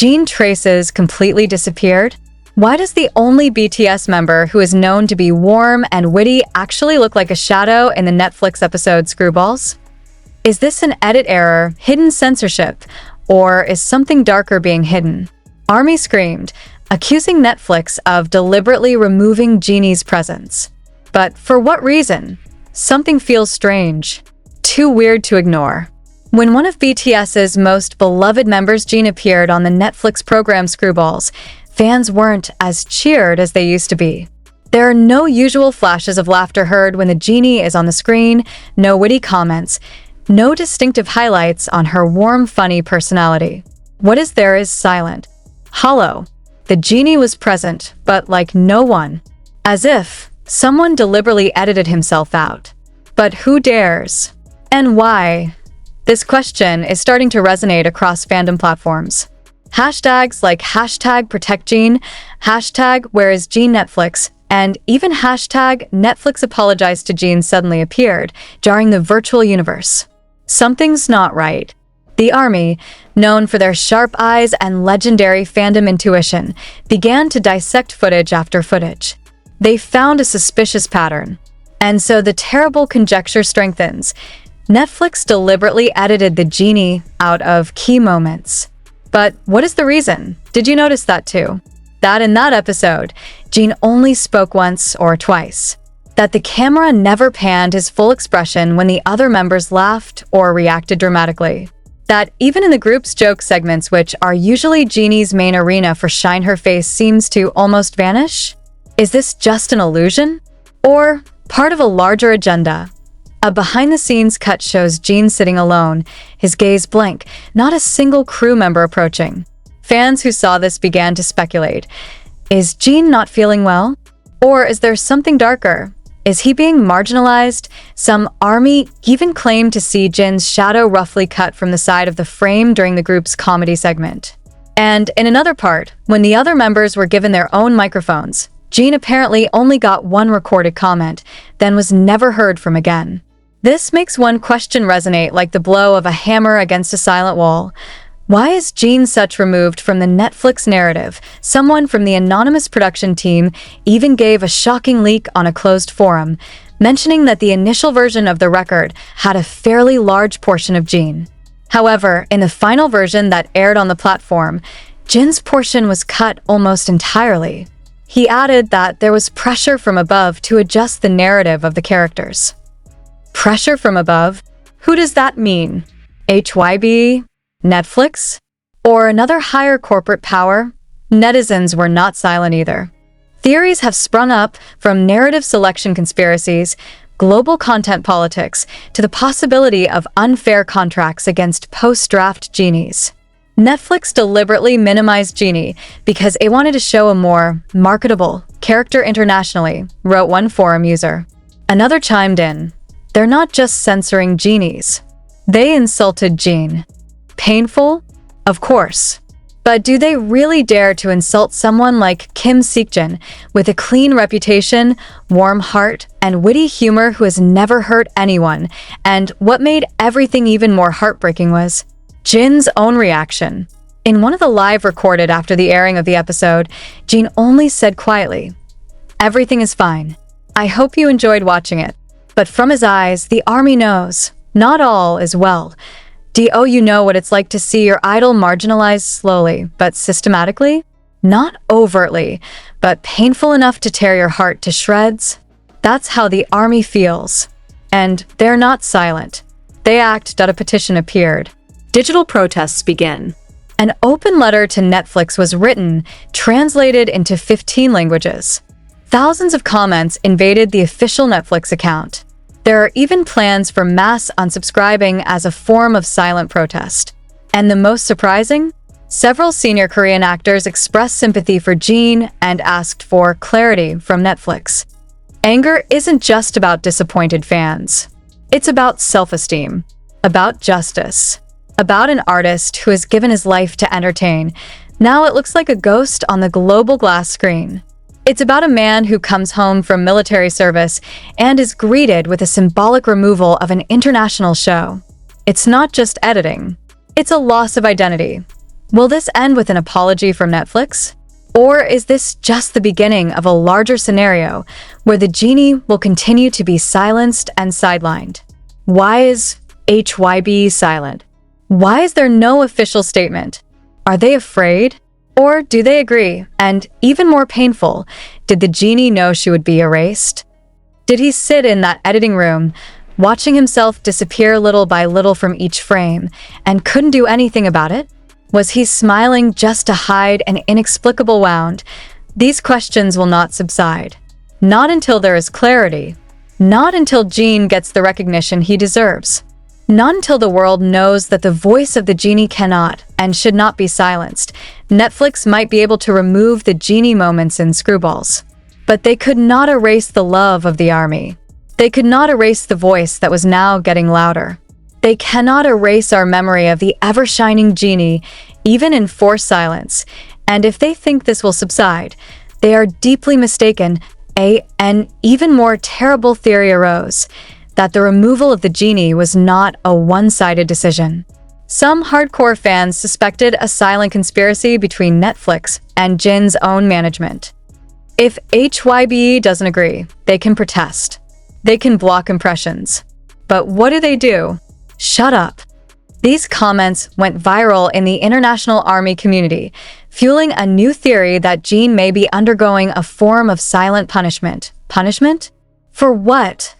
JIN traces completely disappeared? Why does the only BTS member who is known to be warm and witty actually look like a shadow in the Netflix episode Screwballs? Is this an edit error, hidden censorship, or is something darker being hidden? ARMY screamed, accusing Netflix of deliberately removing Genie's presence. But for what reason? Something feels strange. Too weird to ignore. When one of BTS's most beloved members, JIN, appeared on the Netflix program Screwballs, fans weren't as cheered as they used to be. There are no usual flashes of laughter heard when the genie is on the screen, no witty comments, no distinctive highlights on her warm, funny personality. What is there is silent. Hollow. The genie was present, but like no one. As if someone deliberately edited himself out. But who dares? And why? This question is starting to resonate across fandom platforms. Hashtags like #ProtectJin, #WhereIsJINNetflix, and even #Netflix apologized to JIN suddenly appeared, jarring the virtual universe. Something's not right. The ARMY, known for their sharp eyes and legendary fandom intuition, began to dissect footage after footage. They found a suspicious pattern. And so the terrible conjecture strengthens. Netflix deliberately edited the genie out of key moments. But what is the reason? Did you notice that too? That in that episode, JIN only spoke once or twice. That the camera never panned his full expression when the other members laughed or reacted dramatically. That even in the group's joke segments, which are usually Genie's main arena for shine, her face seems to almost vanish? Is this just an illusion? Or part of a larger agenda? A behind-the-scenes cut shows JIN sitting alone, his gaze blank, not a single crew member approaching. Fans who saw this began to speculate. Is JIN not feeling well? Or is there something darker? Is he being marginalized? Some ARMY even claimed to see JIN's shadow roughly cut from the side of the frame during the group's comedy segment. And in another part, when the other members were given their own microphones, JIN apparently only got one recorded comment, then was never heard from again. This makes one question resonate like the blow of a hammer against a silent wall. Why is JIN such removed from the Netflix narrative? Someone from the anonymous production team even gave a shocking leak on a closed forum, mentioning that the initial version of the record had a fairly large portion of JIN. However, in the final version that aired on the platform, JIN's portion was cut almost entirely. He added that there was pressure from above to adjust the narrative of the characters. Pressure from above? Who does that mean? HYB? Netflix? Or another higher corporate power? Netizens were not silent either. Theories have sprung up from narrative selection conspiracies, global content politics, to the possibility of unfair contracts against post-draft genies. Netflix deliberately minimized Genie because it wanted to show a more marketable character internationally, wrote one forum user. Another chimed in. They're not just censoring genies. They insulted JIN. Painful? Of course. But do they really dare to insult someone like Kim Seokjin, with a clean reputation, warm heart, and witty humor, who has never hurt anyone? And what made everything even more heartbreaking was JIN's own reaction. In one of the live recorded after the airing of the episode, JIN only said quietly, "Everything is fine. I hope you enjoyed watching it." But from his eyes, the ARMY knows. Not all is well. Do you know what it's like to see your idol marginalized slowly, but systematically? Not overtly, but painful enough to tear your heart to shreds? That's how the ARMY feels. And they're not silent. They act. A petition appeared. Digital protests begin. An open letter to Netflix was written, translated into 15 languages. Thousands of comments invaded the official Netflix account. There are even plans for mass unsubscribing as a form of silent protest. And the most surprising? Several senior Korean actors expressed sympathy for JIN and asked for clarity from Netflix. Anger isn't just about disappointed fans. It's about self-esteem, about justice, about an artist who has given his life to entertain. Now it looks like a ghost on the global glass screen. It's about a man who comes home from military service and is greeted with a symbolic removal of an international show. It's not just editing. It's a loss of identity. Will this end with an apology from Netflix? Or is this just the beginning of a larger scenario where the genie will continue to be silenced and sidelined? Why is HYB silent? Why is there no official statement? Are they afraid? Or do they agree? And even more painful, did the genie know she would be erased? Did he sit in that editing room, watching himself disappear little by little from each frame, and couldn't do anything about it? Was he smiling just to hide an inexplicable wound? These questions will not subside. Not until there is clarity. Not until JIN gets the recognition he deserves. Not until the world knows that the voice of the genie cannot and should not be silenced. Netflix might be able to remove the genie moments in Screwballs, but they could not erase the love of the army. They could not erase the voice that was now getting louder. They cannot erase our memory of the ever-shining genie, even in forced silence. And if they think this will subside, they are deeply mistaken. An even more terrible theory arose, that the removal of the genie was not a one-sided decision. Some hardcore fans suspected a silent conspiracy between Netflix and JIN's own management. If HYBE doesn't agree, they can protest. They can block impressions. But what do? Shut up. These comments went viral in the international army community, fueling a new theory that JIN may be undergoing a form of silent punishment. Punishment? For what?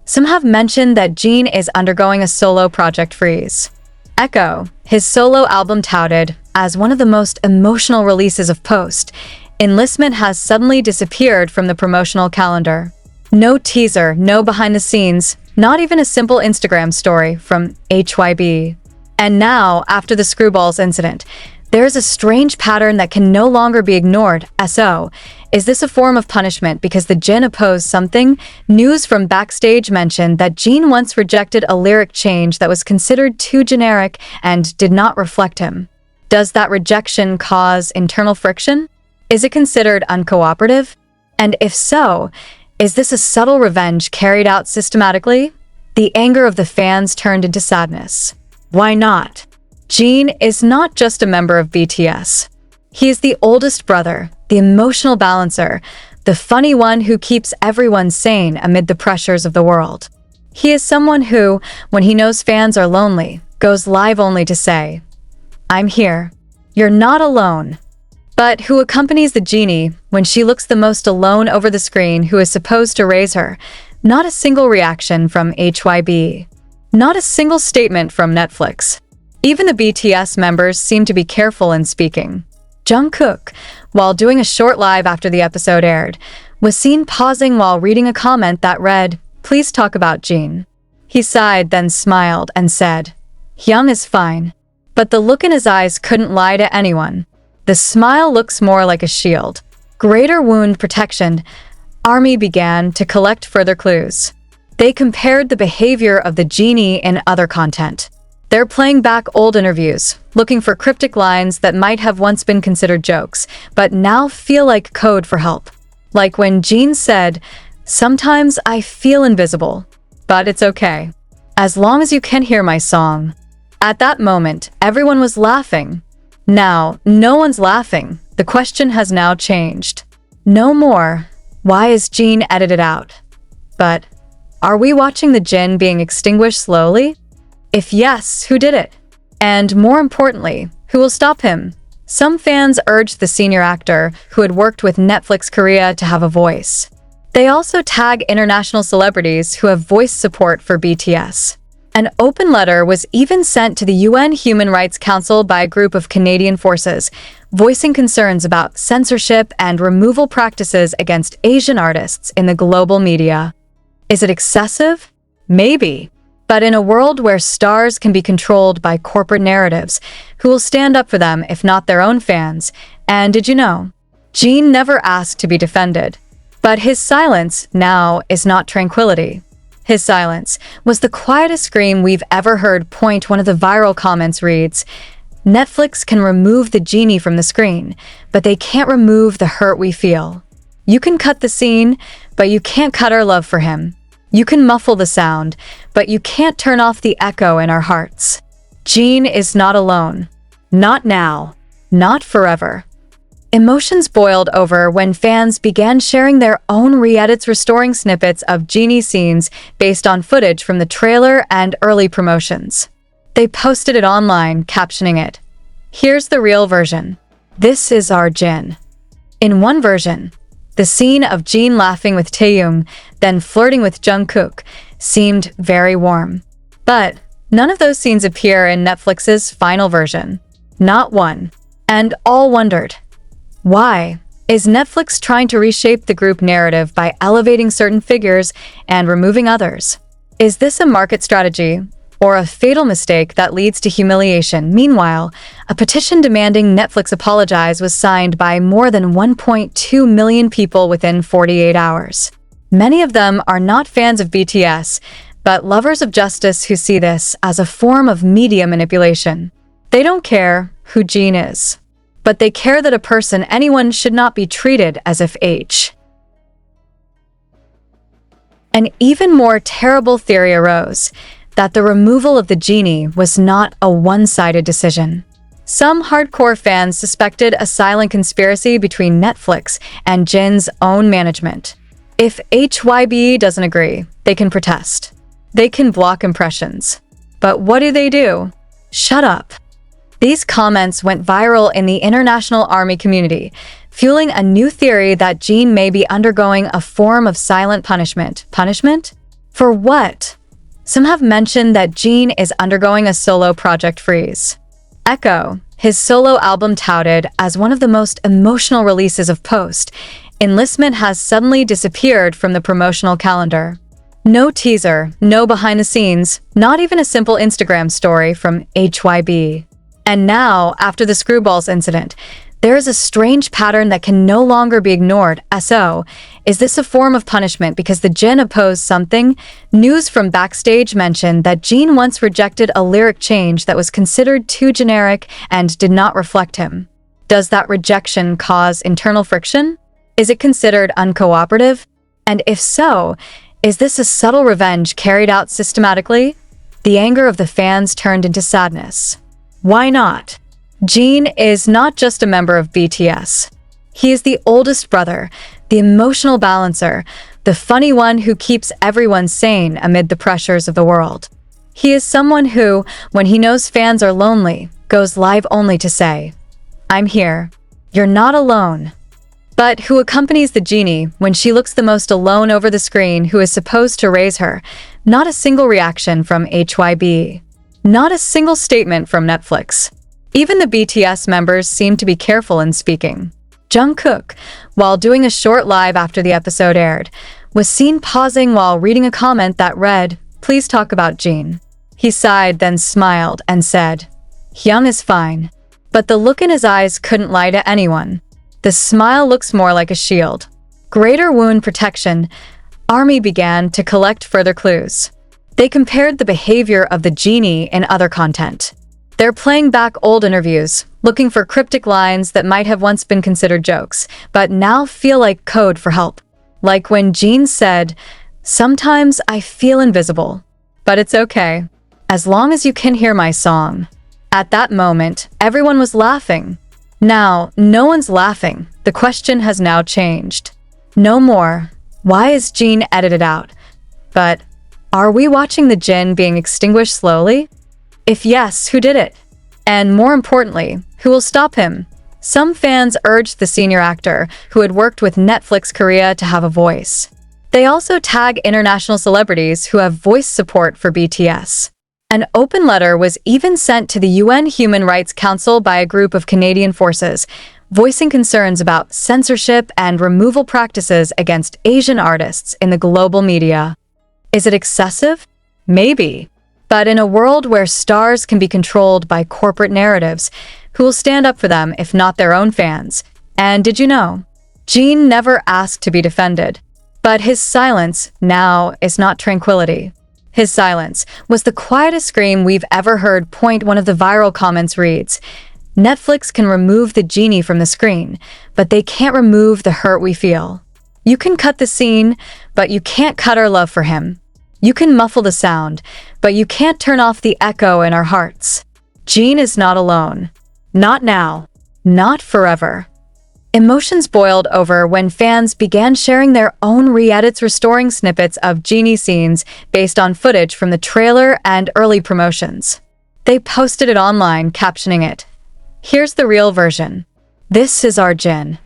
Some have mentioned that JIN is undergoing a solo project freeze. Echo, his solo album touted as one of the most emotional releases of Post, enlistment has suddenly disappeared from the promotional calendar. No teaser, no behind the scenes, not even a simple Instagram story from HYB. And now, after the Screwballs incident, there is a strange pattern that can no longer be ignored. So, is this a form of punishment because the JIN opposed something? News from backstage mentioned that JIN once rejected a lyric change that was considered too generic and did not reflect him. Does that rejection cause internal friction? Is it considered uncooperative? And if so, is this a subtle revenge carried out systematically? The anger of the fans turned into sadness. Why not? JIN is not just a member of BTS. He is the oldest brother, the emotional balancer, the funny one who keeps everyone sane amid the pressures of the world. He is someone who, when he knows fans are lonely, goes live only to say, "I'm here. You're not alone." But who accompanies the genie when she looks the most alone over the screen, who is supposed to raise her? Not a single reaction from HYB. Not a single statement from Netflix. Even the BTS members seem to be careful in speaking. Jungkook, while doing a short live after the episode aired, was seen pausing while reading a comment that read, "Please talk about JIN." He sighed, then smiled and said, "Hyung is fine." But the look in his eyes couldn't lie to anyone. The smile looks more like a shield. Greater wound protection. Army began to collect further clues. They compared the behavior of the genie in other content. They're playing back old interviews, looking for cryptic lines that might have once been considered jokes, but now feel like code for help. Like when JIN said, "Sometimes I feel invisible, but it's okay, as long as you can hear my song." At that moment, everyone was laughing. Now, no one's laughing. The question has now changed. No more, "Why is JIN edited out?" But, are we watching the JIN being extinguished slowly? If yes, who did it? And more importantly, who will stop him? Some fans urged the senior actor, who had worked with Netflix Korea, to have a voice. They also tag international celebrities who have voiced support for BTS. An open letter was even sent to the UN Human Rights Council by a group of Canadian forces, voicing concerns about censorship and removal practices against Asian artists in the global media. Is it excessive? Maybe. But in a world where stars can be controlled by corporate narratives, who will stand up for them if not their own fans? And did you know? JIN never asked to be defended. But his silence now is not tranquility. His silence was the quietest scream we've ever heard. One of the viral comments reads, "Netflix can remove the genie from the screen, but they can't remove the hurt we feel. You can cut the scene, but you can't cut our love for him. You can muffle the sound, but you can't turn off the echo in our hearts." JIN is not alone. Not now. not forever. Emotions boiled over when fans began sharing their own re-edits restoring snippets of Genie scenes based on footage from the trailer and early promotions. They posted it online, captioning it, "Here's the real version. This is our JIN." In one version, the scene of JIN laughing with Taehyung, then flirting with Jungkook, seemed very warm. But none of those scenes appear in Netflix's final version. Not one. And all wondered, why? Is Netflix trying to reshape the group narrative by elevating certain figures and removing others? Is this a market strategy or a fatal mistake that leads to humiliation? Meanwhile, a petition demanding Netflix apologize was signed by more than 1.2 million people within 48 hours. Many of them are not fans of BTS, but lovers of justice who see this as a form of media manipulation. They don't care who JIN is, but they care that anyone should not be treated as if H. An even more terrible theory arose, that the removal of the genie was not a one-sided decision. Some hardcore fans suspected a silent conspiracy between Netflix and JIN's own management. If HYBE doesn't agree, they can protest. They can block impressions. But what do? Shut up. These comments went viral in the international ARMY community, fueling a new theory that JIN may be undergoing a form of silent punishment. Punishment? For what? Some have mentioned that JIN is undergoing a solo project freeze. Echo, his solo album touted as one of the most emotional releases of post, enlistment has suddenly disappeared from the promotional calendar. No teaser, no behind the scenes, not even a simple Instagram story from HYB. And now, after the Screwballs incident, there is a strange pattern that can no longer be ignored. So, is this a form of punishment because the JIN opposed something? News from backstage mentioned that JIN once rejected a lyric change that was considered too generic and did not reflect him. Does that rejection cause internal friction? Is it considered uncooperative? And if so, is this a subtle revenge carried out systematically? The anger of the fans turned into sadness. Why not? JIN is not just a member of BTS. He is the oldest brother, the emotional balancer, the funny one who keeps everyone sane amid the pressures of the world. He is someone who, when he knows fans are lonely, goes live only to say, "I'm here. You're not alone." But who accompanies the genie when she looks the most alone over the screen, who is supposed to raise her? Not a single reaction from HYB. Not a single statement from Netflix. Even the BTS members seemed to be careful in speaking. Jungkook, while doing a short live after the episode aired, was seen pausing while reading a comment that read, "Please talk about JIN." He sighed, then smiled and said, "Hyung is fine." But the look in his eyes couldn't lie to anyone. The smile looks more like a shield. Greater wound protection. ARMY began to collect further clues. They compared the behavior of the genie in other content. They're playing back old interviews, looking for cryptic lines that might have once been considered jokes, but now feel like code for help. Like when JIN said, "Sometimes I feel invisible, but it's okay, as long as you can hear my song." At that moment, everyone was laughing. Now, no one's laughing. The question has now changed. No more. Why is JIN edited out? But are we watching the JIN being extinguished slowly? If yes, who did it? And more importantly, who will stop him? Some fans urged the senior actor, who had worked with Netflix Korea, to have a voice. They also tag international celebrities who have voice support for BTS. An open letter was even sent to the UN Human Rights Council by a group of Canadian forces, voicing concerns about censorship and removal practices against Asian artists in the global media. Is it excessive? Maybe. But in a world where stars can be controlled by corporate narratives, who will stand up for them if not their own fans? And did you know? JIN never asked to be defended. But his silence now is not tranquility. His silence was the quietest scream we've ever heard. One of the viral comments reads, "Netflix can remove the genie from the screen, but they can't remove the hurt we feel. You can cut the scene, but you can't cut our love for him. You can muffle the sound, but you can't turn off the echo in our hearts." JIN is not alone. Not now. not forever. Emotions boiled over when fans began sharing their own re-edits restoring snippets of genie scenes based on footage from the trailer and early promotions. They posted it online, captioning it, "Here's the real version. This is our JIN."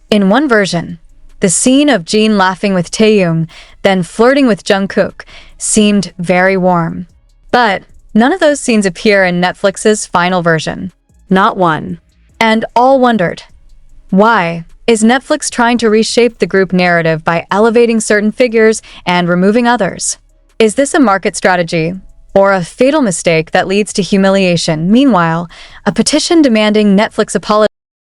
In one version, the scene of JIN laughing with Taehyung, then flirting with Jungkook, seemed very warm. But none of those scenes appear in Netflix's final version. Not one. And all wondered, why? Is Netflix trying to reshape the group narrative by elevating certain figures and removing others? Is this a market strategy or a fatal mistake that leads to humiliation? Meanwhile, a petition demanding Netflix apologize